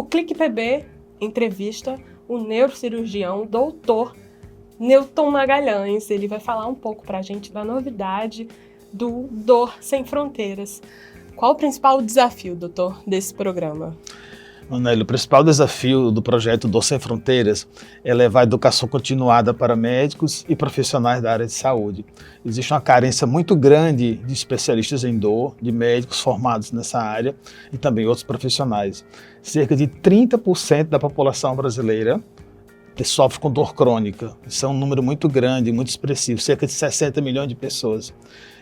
Clique PB entrevista o neurocirurgião doutor Newton Magalhães. Ele vai falar um pouco para a gente da novidade do Dor Sem Fronteiras. Qual o principal desafio, doutor, desse programa? Manélio, o principal desafio do projeto Dor Sem Fronteiras é levar a educação continuada para médicos e profissionais da área de saúde. Existe uma carência muito grande de especialistas em dor, de médicos formados nessa área e também outros profissionais. Cerca de 30% da população brasileira sofre com dor crônica. Isso é um número muito grande, muito expressivo, cerca de 60 milhões de pessoas.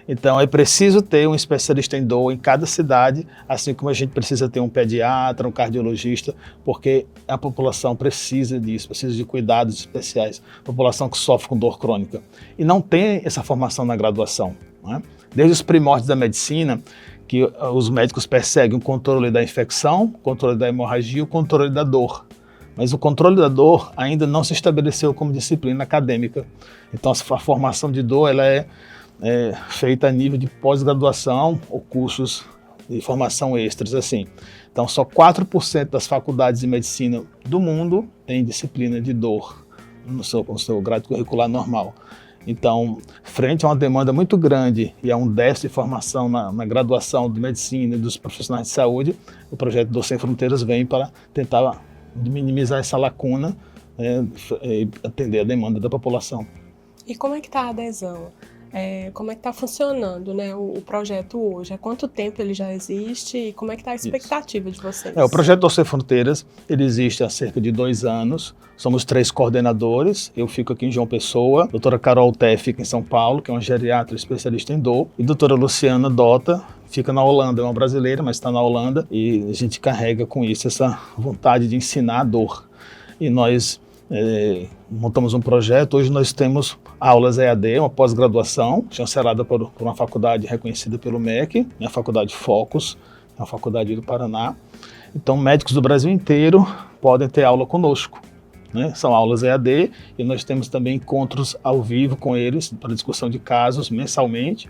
Então é preciso ter um especialista em dor em cada cidade, assim como a gente precisa ter um pediatra, um cardiologista, porque a população precisa disso, precisa de cuidados especiais, população que sofre com dor crônica. E não tem essa formação na graduação, né? Desde os primórdios da medicina, que os médicos perseguem o controle da infecção, o controle da hemorragia e o controle da dor. Mas o controle da dor ainda não se estabeleceu como disciplina acadêmica. Então a formação de dor ela é feita a nível de pós-graduação ou cursos de formação extras, assim. Então só 4% das faculdades de medicina do mundo têm disciplina de dor no seu grade curricular normal. Então, frente a uma demanda muito grande e a um déficit de formação na graduação de medicina e dos profissionais de saúde, o projeto Dor Sem Fronteiras vem para tentar minimizar essa lacuna e atender a demanda da população. E como é que está a adesão? Como é que está funcionando, né, o projeto hoje? Há quanto tempo ele já existe e como é que está a expectativa de vocês? O projeto Dor Sem Fronteiras ele existe há cerca de 2 anos. Somos 3 coordenadores. Eu fico aqui em João Pessoa, a doutora Carol Té fica em São Paulo, que é uma geriatra especialista em dor, e a doutora Luciana Dota fica na Holanda, é uma brasileira, mas está na Holanda, e a gente carrega com isso essa vontade de ensinar a dor. E nós montamos um projeto, hoje nós temos aulas EAD, uma pós-graduação, chancelada por uma faculdade reconhecida pelo MEC, a Faculdade Focus, a Faculdade do Paraná. Então médicos do Brasil inteiro podem ter aula conosco, né? São aulas EAD e nós temos também encontros ao vivo com eles para discussão de casos mensalmente.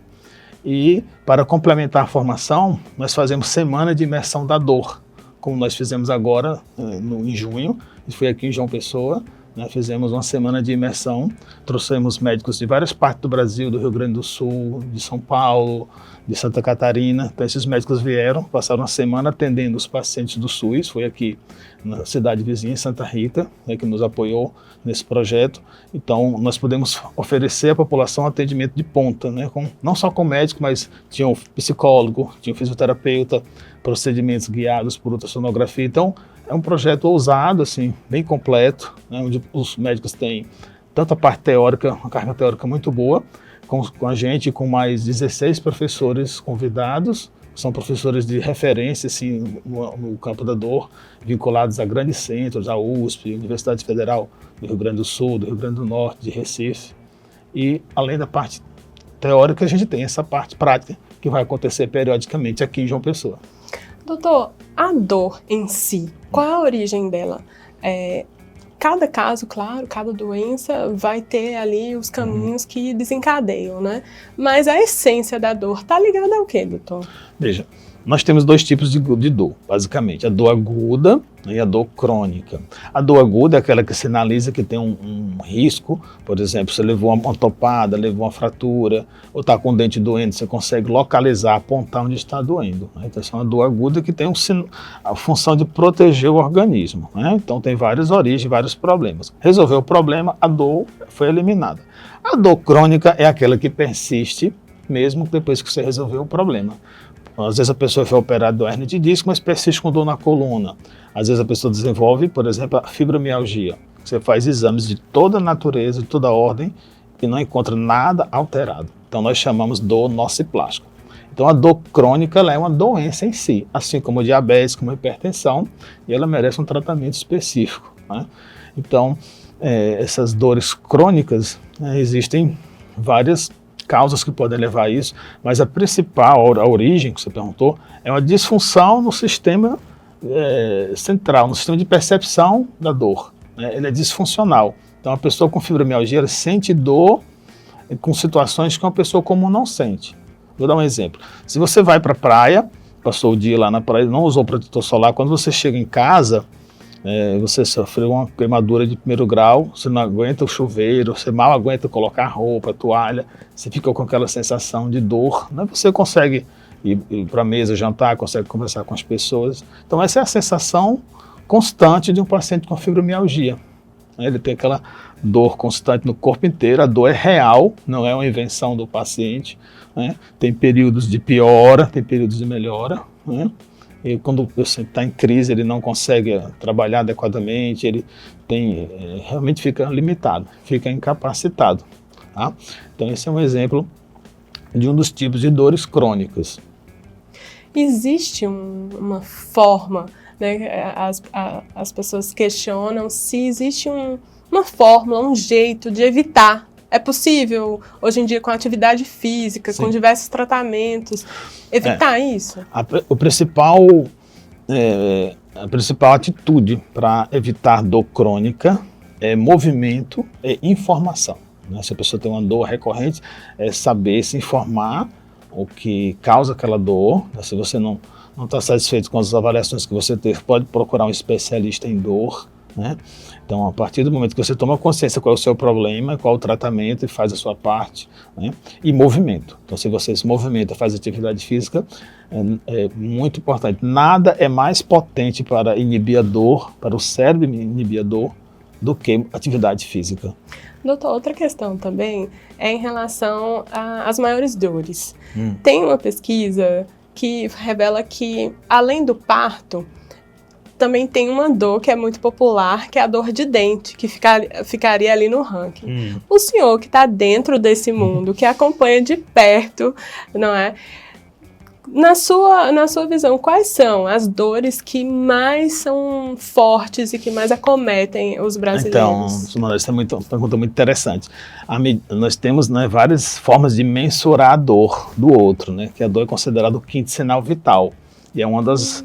E para complementar a formação, nós fazemos semana de imersão da dor, como nós fizemos agora em junho, foi aqui em João Pessoa, né? Fizemos uma semana de imersão, trouxemos médicos de várias partes do Brasil, do Rio Grande do Sul, de São Paulo, de Santa Catarina. Então esses médicos vieram, passaram uma semana atendendo os pacientes do SUS, foi aqui na cidade vizinha, em Santa Rita, né, que nos apoiou nesse projeto. Então nós podemos oferecer à população atendimento de ponta, né, não só com médico, mas tinha um psicólogo, tinha um fisioterapeuta, procedimentos guiados por ultrassonografia. Então é um projeto ousado, assim, bem completo, né, onde os médicos têm tanto a parte teórica, uma carga teórica muito boa, com a gente, com mais 16 professores convidados, são professores de referência assim, no campo da dor, vinculados a grandes centros, a USP, Universidade Federal do Rio Grande do Sul, do Rio Grande do Norte, de Recife. E além da parte teórica, a gente tem essa parte prática, que vai acontecer periodicamente aqui em João Pessoa. Doutor, a dor em si, qual é a origem dela? Cada caso, claro, cada doença vai ter ali os caminhos que desencadeiam, né? Mas a essência da dor está ligada ao quê, doutor? Veja, nós temos 2 tipos de dor, basicamente. A dor aguda e a dor crônica. A dor aguda é aquela que sinaliza que tem um risco, por exemplo, você levou uma topada, levou uma fratura, ou está com o dente doendo, você consegue localizar, apontar onde está doendo, né? Então, essa é uma dor aguda que tem a função de proteger o organismo, né? Então, tem várias origens, vários problemas. Resolveu o problema, a dor foi eliminada. A dor crônica é aquela que persiste, mesmo depois que você resolveu o problema. Às vezes a pessoa foi operada de hérnia de disco, mas persiste com dor na coluna. Às vezes a pessoa desenvolve, por exemplo, a fibromialgia. Você faz exames de toda a natureza, de toda a ordem, e não encontra nada alterado. Então nós chamamos dor nociplástica. Então a dor crônica ela é uma doença em si, assim como a diabetes, como a hipertensão, e ela merece um tratamento específico, né? Então essas dores crônicas, existem várias causas que podem levar a isso, mas a principal, a origem que você perguntou, é uma disfunção no sistema central, no sistema de percepção da dor, né? Ele é disfuncional. Então a pessoa com fibromialgia ela sente dor com situações que uma pessoa comum não sente. Vou dar um exemplo. Se você vai para a praia, passou o dia lá na praia, não usou protetor solar, quando você chega em casa, Você sofreu uma queimadura de primeiro grau, você não aguenta o chuveiro, você mal aguenta colocar roupa, toalha, você fica com aquela sensação de dor, né? Você consegue ir para a mesa jantar, consegue conversar com as pessoas. Então essa é a sensação constante de um paciente com fibromialgia. Ele tem aquela dor constante no corpo inteiro, a dor é real, não é uma invenção do paciente, né? Tem períodos de piora, tem períodos de melhora, né? E quando o paciente está em crise, ele não consegue trabalhar adequadamente, ele realmente fica limitado, fica incapacitado. Tá? Então esse é um exemplo de um dos tipos de dores crônicas. Existe uma forma, né? As pessoas questionam se existe uma fórmula, um jeito de evitar. É possível, hoje em dia, com atividade física, sim, com diversos tratamentos, evitar isso? A principal atitude para evitar dor crônica é movimento e informação. Né? Se a pessoa tem uma dor recorrente, é saber se informar o que causa aquela dor. Se você não está satisfeito com as avaliações que você teve, pode procurar um especialista em dor. Né? Então, a partir do momento que você toma consciência qual é o seu problema, qual é o tratamento e faz a sua parte, né? E movimento. Então, se você se movimenta, faz atividade física, é muito importante. Nada é mais potente para inibir a dor, para o cérebro inibir a dor, do que atividade física. Doutor, outra questão também é em relação às maiores dores. Tem uma pesquisa que revela que, além do parto, também tem uma dor que é muito popular, que é a dor de dente, que ficaria ali no ranking. O senhor que está dentro desse mundo, que acompanha de perto, não é? Na sua visão, quais são as dores que mais são fortes e que mais acometem os brasileiros? Então, essa é uma pergunta muito interessante. Nós temos, né, várias formas de mensurar a dor do outro, né? Que a dor é considerada o quinto sinal vital. E é uma das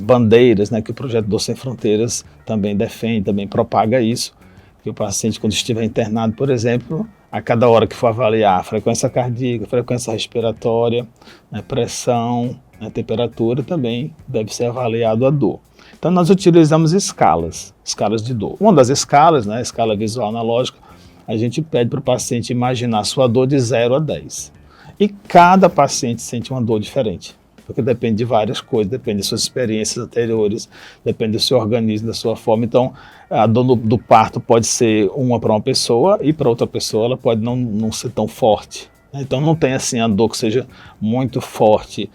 bandeiras, né, que o projeto Dor Sem Fronteiras também defende, também propaga isso, que o paciente, quando estiver internado, por exemplo, a cada hora que for avaliar a frequência cardíaca, frequência respiratória, né, pressão, né, temperatura, também deve ser avaliado a dor. Então nós utilizamos escalas de dor. Uma das escalas, né, a escala visual analógica, a gente pede para o paciente imaginar a sua dor de 0 a 10. E cada paciente sente uma dor diferente. Porque depende de várias coisas, depende de suas experiências anteriores, depende do seu organismo, da sua forma. Então, a dor do parto pode ser uma para uma pessoa e para outra pessoa ela pode não ser tão forte. Então, não tem assim a dor que seja muito forte,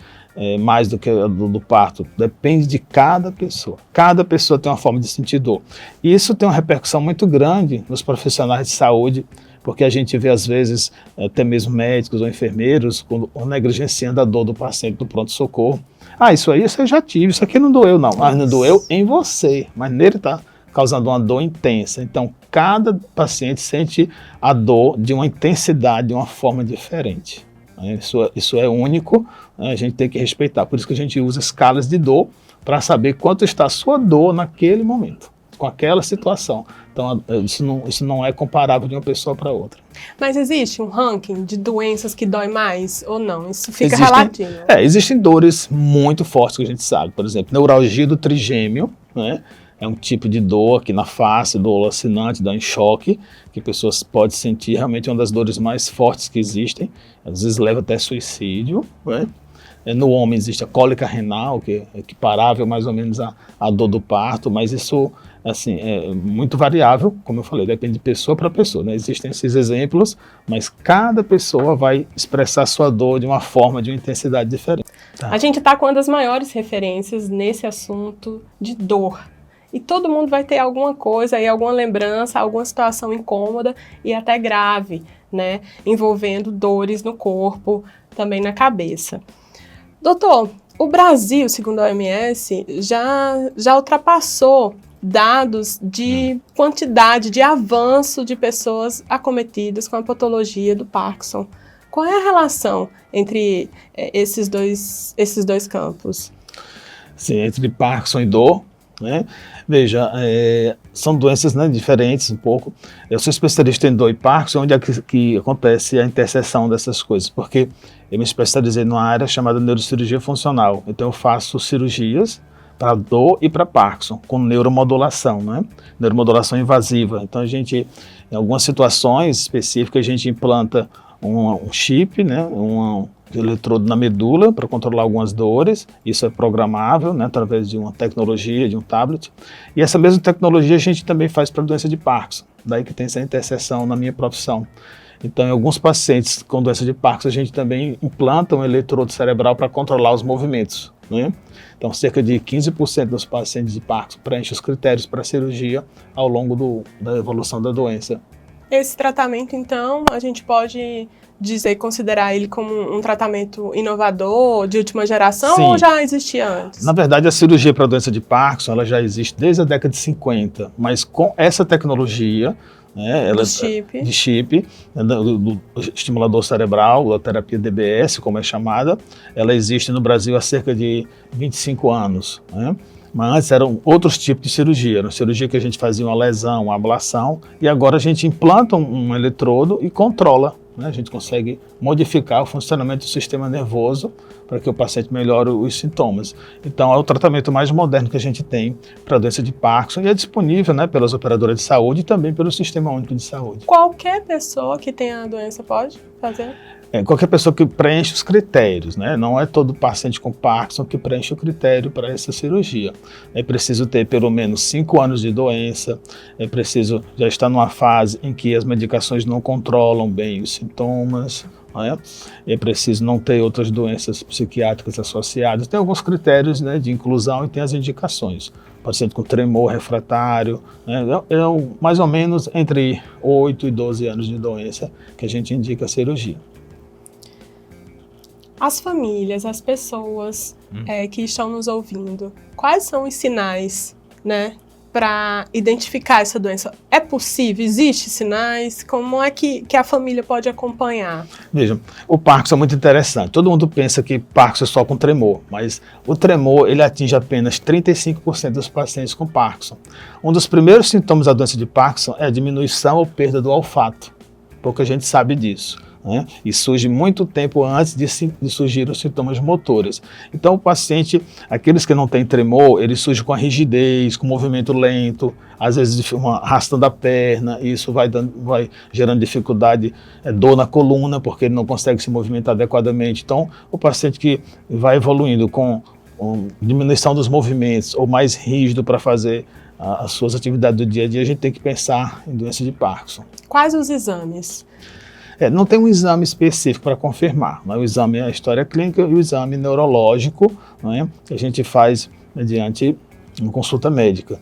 mais do que a dor do parto. Depende de cada pessoa. Cada pessoa tem uma forma de sentir dor. E isso tem uma repercussão muito grande nos profissionais de saúde, porque a gente vê, às vezes, até mesmo médicos ou enfermeiros negligenciando a dor do paciente do pronto-socorro. Isso aí eu já tive, isso aqui não doeu não. Mas não doeu em você, mas nele está causando uma dor intensa. Então, cada paciente sente a dor de uma intensidade, de uma forma diferente. Isso é único, a gente tem que respeitar. Por isso que a gente usa escalas de dor para saber quanto está a sua dor naquele momento, com aquela situação. Então, isso não é comparável de uma pessoa para outra. Mas existe um ranking de doenças que dói mais ou não? Isso fica relativo? Existem dores muito fortes que a gente sabe. Por exemplo, neuralgia do trigêmeo, né? É um tipo de dor aqui na face, dor lacinante, dor em choque, que pessoas podem sentir, realmente uma das dores mais fortes que existem. Às vezes leva até suicídio, né? No homem existe a cólica renal, que é equiparável mais ou menos à dor do parto, mas isso assim, é muito variável, como eu falei, depende de pessoa para pessoa, né? Existem esses exemplos, mas cada pessoa vai expressar sua dor de uma forma, de uma intensidade diferente. A gente está com uma das maiores referências nesse assunto de dor. E todo mundo vai ter alguma coisa aí, alguma lembrança, alguma situação incômoda e até grave, né? Envolvendo dores no corpo, também na cabeça. Doutor, o Brasil, segundo a OMS, já ultrapassou dados de quantidade, de avanço de pessoas acometidas com a patologia do Parkinson. Qual é a relação entre esses dois campos? Sim, entre Parkinson e dor, né? Veja, são doenças, né, diferentes um pouco. Eu sou especialista em dor e Parkinson, onde é que acontece a interseção dessas coisas, porque eu me especializei numa área chamada neurocirurgia funcional. Então eu faço cirurgias para dor e para Parkinson, com neuromodulação, né? Neuromodulação invasiva. Então a gente, em algumas situações específicas, a gente implanta um chip, né? Um eletrodo na medula para controlar algumas dores. Isso é programável, né? Através de uma tecnologia, de um tablet. E essa mesma tecnologia a gente também faz para a doença de Parkinson. Daí que tem essa interseção na minha profissão. Então, em alguns pacientes com doença de Parkinson, a gente também implanta um eletrodo cerebral para controlar os movimentos, né? Então, cerca de 15% dos pacientes de Parkinson preenchem os critérios para cirurgia ao longo da evolução da doença. Esse tratamento, então, a gente pode dizer, considerar ele como um tratamento inovador, de última geração, Sim. ou já existia antes? Na verdade, a cirurgia para a doença de Parkinson ela já existe desde a década de 50, mas com essa tecnologia, né, de chip, né, do estimulador cerebral, a terapia DBS, como é chamada, ela existe no Brasil há cerca de 25 anos, né? Mas antes eram outros tipos de cirurgia, era cirurgia que a gente fazia uma lesão, uma ablação, e agora a gente implanta um eletrodo e controla, né? A gente consegue modificar o funcionamento do sistema nervoso para que o paciente melhore os sintomas. Então é o tratamento mais moderno que a gente tem para a doença de Parkinson e é disponível, né, pelas operadoras de saúde e também pelo Sistema Único de Saúde. Qualquer pessoa que tenha a doença pode fazer? Qualquer pessoa que preenche os critérios, né? Não é todo paciente com Parkinson que preenche o critério para essa cirurgia. É preciso ter pelo menos 5 anos de doença, é preciso já estar numa fase em que as medicações não controlam bem os sintomas, né? É preciso não ter outras doenças psiquiátricas associadas. Tem alguns critérios, né, de inclusão e tem as indicações. Paciente com tremor refratário, né? Mais ou menos entre 8 e 12 anos de doença que a gente indica a cirurgia. As famílias, as pessoas que estão nos ouvindo, quais são os sinais, né, para identificar essa doença? É possível? Existem sinais? Como é que a família pode acompanhar? Veja, o Parkinson é muito interessante. Todo mundo pensa que Parkinson é só com tremor, mas o tremor ele atinge apenas 35% dos pacientes com Parkinson. Um dos primeiros sintomas da doença de Parkinson é a diminuição ou perda do olfato. Pouca gente sabe disso, né? E surge muito tempo antes de surgir os sintomas motores. Então o paciente, aqueles que não têm tremor, ele surge com a rigidez, com movimento lento, às vezes arrastando a perna, e isso vai gerando dificuldade, dor na coluna, porque ele não consegue se movimentar adequadamente. Então o paciente que vai evoluindo com diminuição dos movimentos ou mais rígido para fazer as suas atividades do dia a dia, a gente tem que pensar em doença de Parkinson. Quais os exames? Não tem um exame específico para confirmar, né? O exame é a história clínica e o exame neurológico, né, que a gente faz mediante uma consulta médica.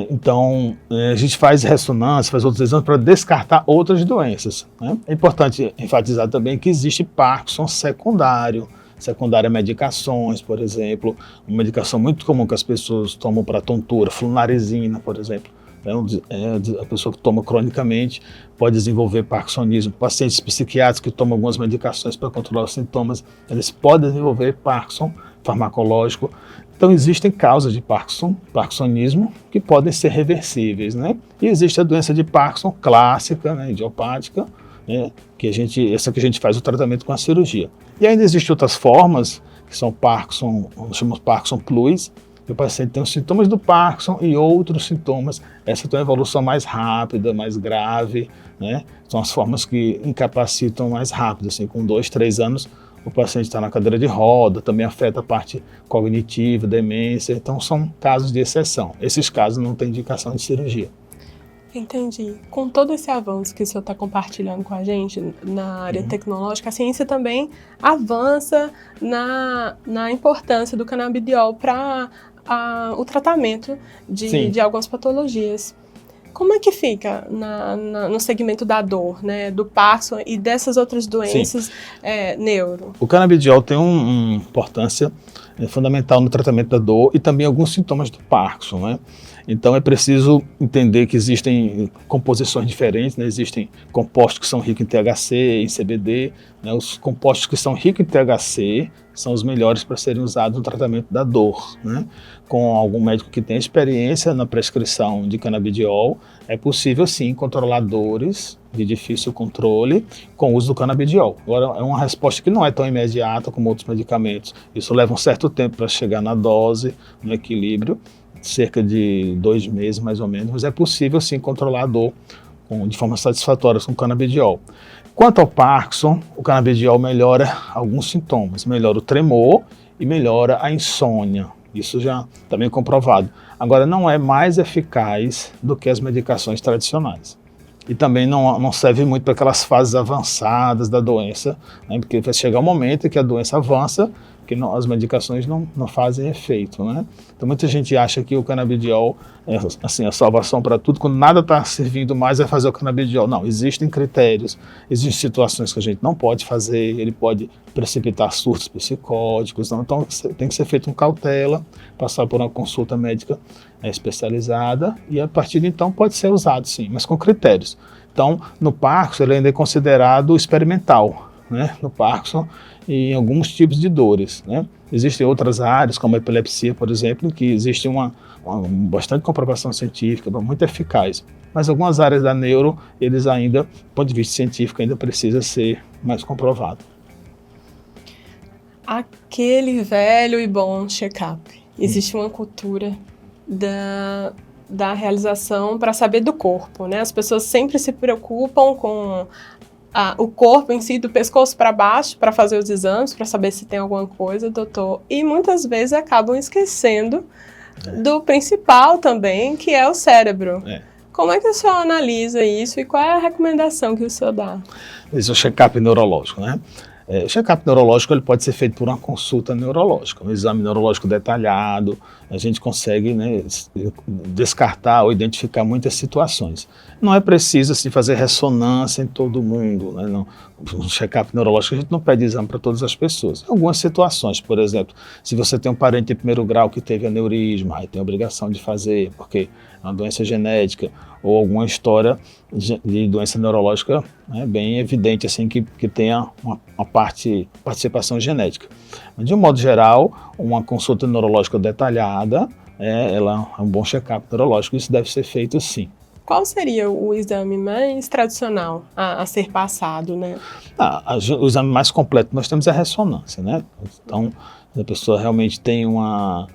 Então, a gente faz ressonância, faz outros exames para descartar outras doenças, né? É importante enfatizar também que existe Parkinson secundário a medicações, por exemplo, uma medicação muito comum que as pessoas tomam para tontura, flunarizina, por exemplo. A pessoa que toma cronicamente pode desenvolver parkinsonismo. Pacientes psiquiátricos que tomam algumas medicações para controlar os sintomas, eles podem desenvolver Parkinson farmacológico. Então existem causas de parkinsonismo que podem ser reversíveis, né? E existe a doença de Parkinson clássica, né, idiopática, né, essa que a gente faz o tratamento com a cirurgia. E ainda existem outras formas, que são Parkinson, nós chamamos Parkinson Plus, que o paciente tem os sintomas do Parkinson e outros sintomas. Essa tem uma evolução mais rápida, mais grave, né? São as formas que incapacitam mais rápido, assim, com 2, 3 anos o paciente está na cadeira de roda, também afeta a parte cognitiva, demência, então são casos de exceção. Esses casos não têm indicação de cirurgia. Entendi. Com todo esse avanço que o senhor está compartilhando com a gente na área tecnológica, a ciência também avança na importância do canabidiol para o tratamento de algumas patologias. Como é que fica no segmento da dor, né, do Parkinson e dessas outras doenças neuro? O canabidiol tem uma importância fundamental no tratamento da dor e também alguns sintomas do Parkinson, né? Então é preciso entender que existem composições diferentes, né? Existem compostos que são ricos em THC, em CBD, né? Os compostos que são ricos em THC são os melhores para serem usados no tratamento da dor, né? Com algum médico que tenha experiência na prescrição de canabidiol, é possível sim controlar dores de difícil controle com o uso do canabidiol. Agora, é uma resposta que não é tão imediata como outros medicamentos. Isso leva um certo tempo para chegar na dose, no equilíbrio, cerca de 2 meses mais ou menos, mas é possível sim controlar a dor de forma satisfatória com o canabidiol. Quanto ao Parkinson, o canabidiol melhora alguns sintomas, melhora o tremor e melhora a insônia. Isso já está bem comprovado. Agora, não é mais eficaz do que as medicações tradicionais. E também não serve muito para aquelas fases avançadas da doença, né? Porque vai chegar um momento em que a doença avança, que as medicações não fazem efeito, né? Então muita gente acha que o canabidiol é assim, a salvação para tudo, quando nada está servindo mais é fazer o canabidiol. Não, existem critérios, existem situações que a gente não pode fazer, ele pode precipitar surtos psicóticos, então tem que ser feito com cautela, passar por uma consulta médica especializada e a partir de então pode ser usado sim, mas com critérios. Então no Parkinson ele ainda é considerado experimental, né? No Parkinson e em alguns tipos de dores, né? Existem outras áreas, como a epilepsia, por exemplo, que existe uma bastante comprovação científica, muito eficaz. Mas algumas áreas da neuro, eles ainda, do ponto de vista científico, ainda precisa ser mais comprovado. Aquele velho e bom check-up. Existe uma cultura da realização para saber do corpo, né? As pessoas sempre se preocupam com o corpo em si, do pescoço para baixo, para fazer os exames, para saber se tem alguma coisa, doutor. E muitas vezes acabam esquecendo do principal também, que é o cérebro. Como é que o senhor analisa isso e qual é a recomendação que o senhor dá? Esse é o check-up neurológico, né? O check-up neurológico ele pode ser feito por uma consulta neurológica, um exame neurológico detalhado, a gente consegue, né, descartar ou identificar muitas situações. Não é preciso assim, fazer ressonância em todo mundo, né? No check-up neurológico a gente não pede exame para todas as pessoas. Em algumas situações, por exemplo, se você tem um parente de primeiro grau que teve aneurisma, aí tem a obrigação de fazer, porque é uma doença genética, ou alguma história de doença neurológica, né, bem evidente assim, que tenha uma participação genética. Mas, de um modo geral, uma consulta neurológica detalhada, ela é um bom check-up neurológico, isso deve ser feito sim. Qual seria o exame mais tradicional a ser passado, né? O exame mais completo que nós temos é a ressonância, né? Então, se a pessoa realmente tem um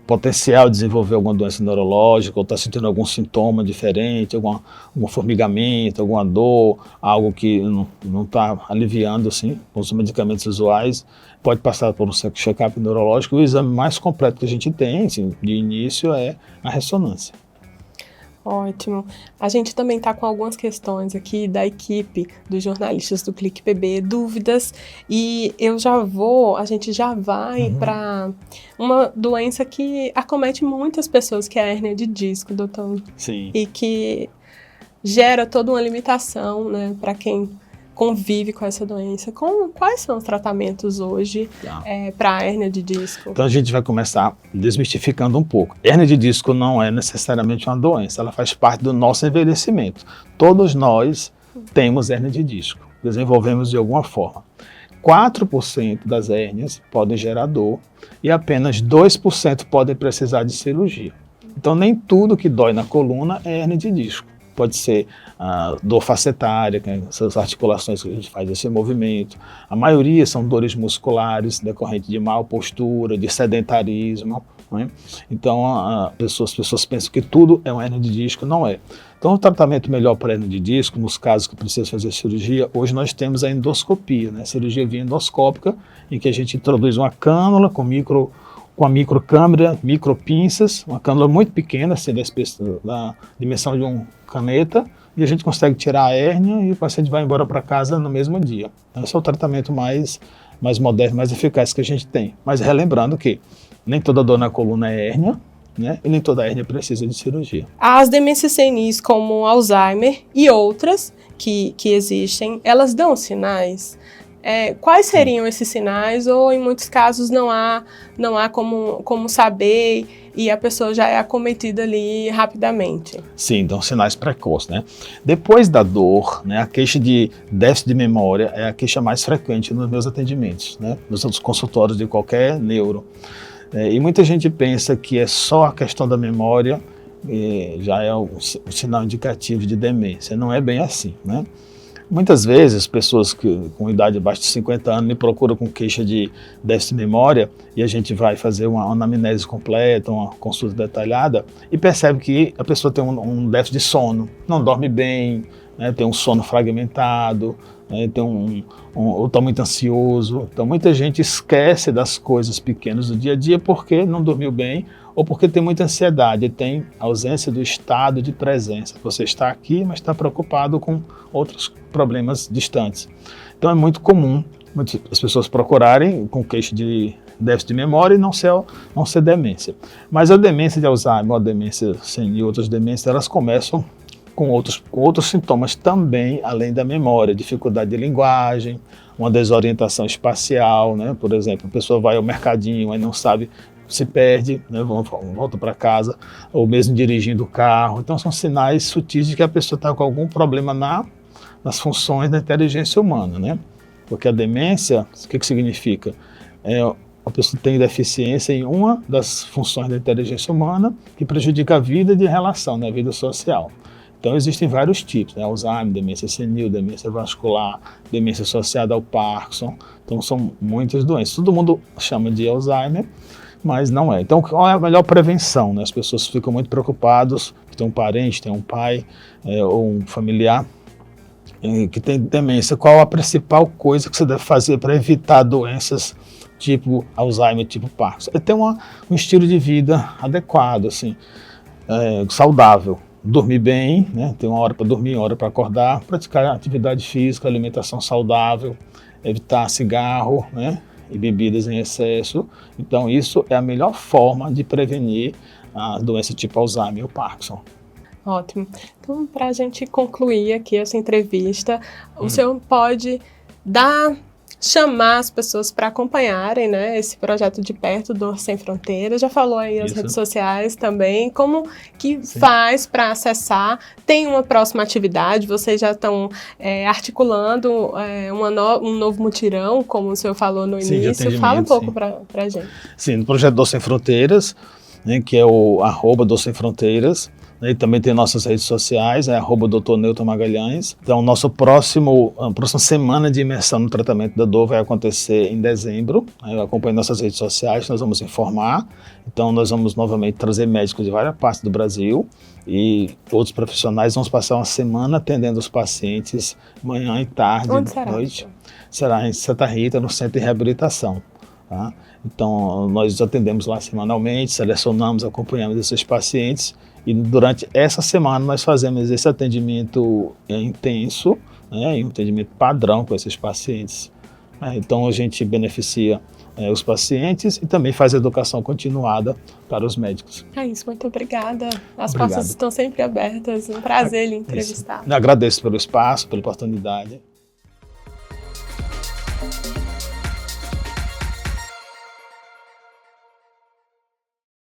potencial de desenvolver alguma doença neurológica ou está sentindo algum sintoma diferente, algum formigamento, alguma dor, algo que não está aliviando assim, com os medicamentos usuais, pode passar por um check-up neurológico. O exame mais completo que a gente tem, assim, de início, é a ressonância. Ótimo. A gente também está com algumas questões aqui da equipe dos jornalistas do Clique PB, dúvidas, e a gente já vai para uma doença que acomete muitas pessoas, que é a hérnia de disco, doutor. Sim. E que gera toda uma limitação, né, para quem convive com essa doença. Quais são os tratamentos hoje para a hérnia de disco? Então a gente vai começar desmistificando um pouco. Hérnia de disco não é necessariamente uma doença, ela faz parte do nosso envelhecimento. Todos nós temos hérnia de disco, desenvolvemos de alguma forma. 4% das hérnias podem gerar dor e apenas 2% podem precisar de cirurgia. Então nem tudo que dói na coluna é hérnia de disco. Pode ser dor facetária, que essas articulações que a gente faz esse movimento. A maioria são dores musculares, decorrente de má postura, de sedentarismo, né? Então as pessoas pensam que tudo é uma hérnia de disco, não é. Então o tratamento melhor para hérnia de disco, nos casos que precisa fazer cirurgia, hoje nós temos a endoscopia, né? Cirurgia via endoscópica, em que a gente introduz uma cânula com a microcâmera, micropinças, uma cânula muito pequena, assim, da dimensão de uma caneta, e a gente consegue tirar a hérnia e o paciente vai embora para casa no mesmo dia. Então, esse é o tratamento mais moderno, mais eficaz que a gente tem. Mas relembrando que nem toda dor na coluna é hérnia, né? E nem toda hérnia precisa de cirurgia. As demências senis, como Alzheimer e outras que existem, elas dão sinais? quais seriam esses sinais, ou em muitos casos não há como saber e a pessoa já é acometida ali rapidamente? Sim, então sinais precoces, né? Depois da dor, né, a queixa de déficit de memória é a queixa mais frequente nos meus atendimentos, né, nos outros consultórios de qualquer neuro. E muita gente pensa que é só a questão da memória, já é um sinal indicativo de demência. Não é bem assim, né? Muitas vezes, pessoas com idade abaixo de 50 anos me procuram com queixa de déficit de memória e a gente vai fazer uma anamnese completa, uma consulta detalhada e percebe que a pessoa tem um déficit de sono, não dorme bem, né, tem um sono fragmentado, né, ou está muito ansioso. Então, muita gente esquece das coisas pequenas do dia a dia porque não dormiu bem ou porque tem muita ansiedade, tem ausência do estado de presença. Você está aqui, mas está preocupado com outros problemas distantes. Então é muito comum as pessoas procurarem com queixa de déficit de memória e não ser demência. Mas a demência de Alzheimer, a demência senil e outras demências, elas começam com outros sintomas também, além da memória, dificuldade de linguagem, uma desorientação espacial, né? Por exemplo, a pessoa vai ao mercadinho e não sabe, se perde, né, volta para casa, ou mesmo dirigindo o carro. Então são sinais sutis de que a pessoa está com algum problema nas funções da inteligência humana, né? Porque a demência, o que significa? A pessoa tem deficiência em uma das funções da inteligência humana que prejudica a vida de relação, né, a vida social. Então existem vários tipos, né? Alzheimer, demência senil, demência vascular, demência associada ao Parkinson. Então são muitas doenças. Todo mundo chama de Alzheimer, mas não é. Então, qual é a melhor prevenção, né? As pessoas ficam muito preocupadas, que tem um parente, tem um pai ou um familiar que tem demência. Qual a principal coisa que você deve fazer para evitar doenças tipo Alzheimer, tipo Parkinson? É ter um estilo de vida adequado, assim, saudável. Dormir bem, né? Ter uma hora para dormir, uma hora para acordar, praticar atividade física, alimentação saudável, evitar cigarro, né, e bebidas em excesso. Então isso é a melhor forma de prevenir a doença tipo Alzheimer ou Parkinson. Ótimo. Então, para a gente concluir aqui essa entrevista, o senhor pode chamar as pessoas para acompanharem, né, esse projeto de perto, Dor Sem Fronteiras. Já falou aí nas redes sociais também, como que faz para acessar? Tem uma próxima atividade, vocês já estão articulando um novo mutirão, como o senhor falou no início. Fala um pouco para a gente. Sim, no projeto Dor Sem Fronteiras, né, que é o @Dor Sem Fronteiras, né, e também tem nossas redes sociais, @Dr. Newton Magalhães. Então, a próxima semana de imersão no tratamento da dor vai acontecer em dezembro. Acompanhe nossas redes sociais, nós vamos informar. Então, nós vamos novamente trazer médicos de várias partes do Brasil e outros profissionais. Vamos passar uma semana atendendo os pacientes, manhã e tarde, noite. Será em Santa Rita, no Centro de Reabilitação. Tá? Então, nós atendemos lá semanalmente, selecionamos, acompanhamos esses pacientes e durante essa semana nós fazemos esse atendimento intenso, né, e um atendimento padrão com esses pacientes. Então, a gente beneficia os pacientes e também faz educação continuada para os médicos. É isso, muito obrigada. As portas estão sempre abertas. Um prazer lhe entrevistar. Eu agradeço pelo espaço, pela oportunidade.